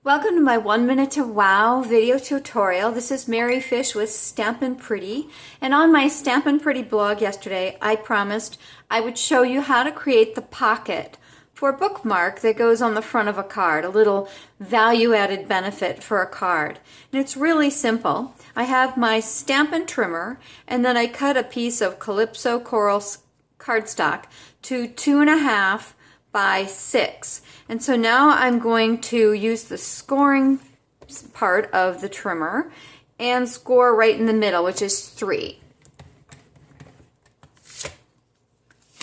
Welcome to my 1 Minute to Wow video tutorial. This is Mary Fish with Stampin' Pretty. And on my Stampin' Pretty blog yesterday, I promised I would show you how to create the pocket for a bookmark that goes on the front of a card, a little value-added benefit for a card. And it's really simple. I have my Stampin' trimmer, and then I cut a piece of Calypso Coral cardstock to 2.5 by 6. And so now I'm going to use the scoring part of the trimmer and score right in the middle, which is 3.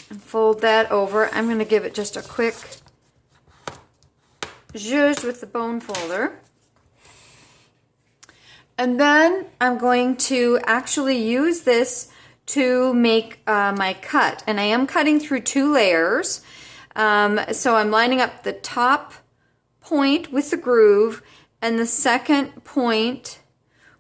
And fold that over. I'm going to give it just a quick zhuzh with the bone folder. And then I'm going to actually use this to make my cut. And I am cutting through 2 layers. So I'm lining up the top point with the groove and the second point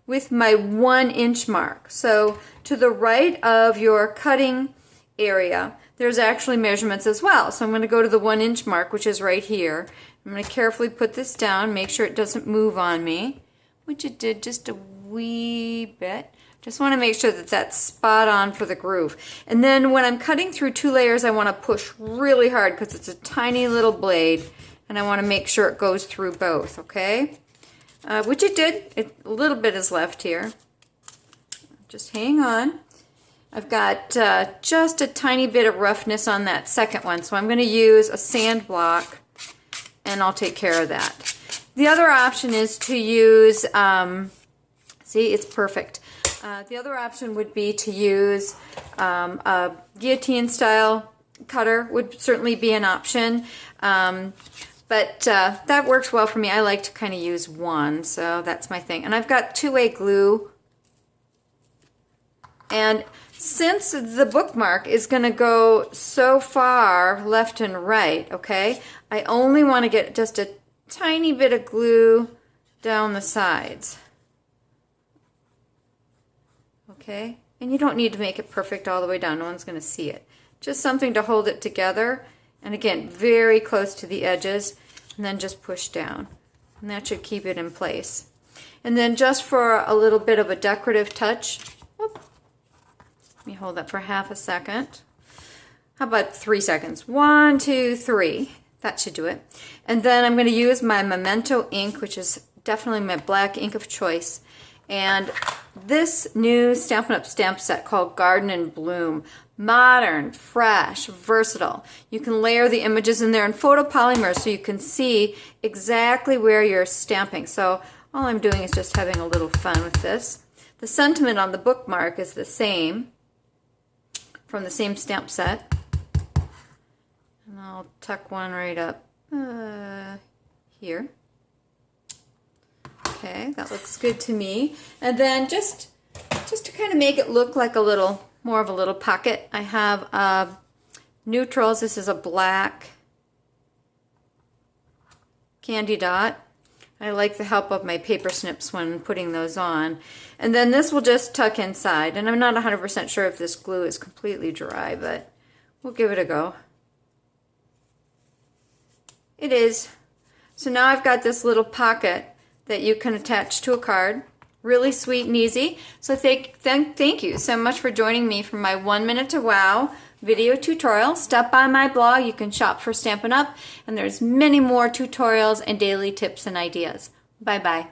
with my 1-inch mark. So to the right of your cutting area, there's actually measurements as well. So I'm going to go to the 1-inch mark, which is right here. I'm going to carefully put this down, make sure it doesn't move on me, which it did just a wee bit. Just want to make sure that that's spot on for the groove. And then when I'm cutting through 2 layers, I want to push really hard because it's a tiny little blade, and I want to make sure it goes through both, okay? Which it did. A little bit is left here. Just hang on. I've got just a tiny bit of roughness on that second one, so I'm going to use a sand block, and I'll take care of that. The other option is to use, see, it's perfect. The other option would be to use a guillotine style cutter, would certainly be an option, but that works well for me. I like to kind of use one, so that's my thing. And I've got 2-way glue, and since the bookmark is going to go so far left and right, okay, I only want to get just a tiny bit of glue down the sides. Okay, and you don't need to make it perfect all the way down. No one's going to see it. Just something to hold it together. And again, very close to the edges. And then just push down. And that should keep it in place. And then just for a little bit of a decorative touch, whoop, let me hold that for half a second. How about 3 seconds? 1, 2, 3. That should do it. And then I'm going to use my Memento ink, which is definitely my black ink of choice. And this new Stampin' Up! Stamp set called Garden and Bloom. Modern, fresh, versatile. You can layer the images in there in photopolymer so you can see exactly where you're stamping. So all I'm doing is just having a little fun with this. The sentiment on the bookmark is the same, from the same stamp set. And I'll tuck one right up here. Okay, that looks good to me. And then just to kind of make it look like a little, more of a little pocket, I have neutrals. This is a black candy dot. I like the help of my paper snips when putting those on. And then this will just tuck inside. And I'm not 100% sure if this glue is completely dry, but we'll give it a go. It is. So now I've got this little pocket that you can attach to a card. Really sweet and easy. So thank you so much for joining me for my 1 Minute to Wow video tutorial. Stop by my blog. You can shop for Stampin' Up! And there's many more tutorials and daily tips and ideas. Bye-bye.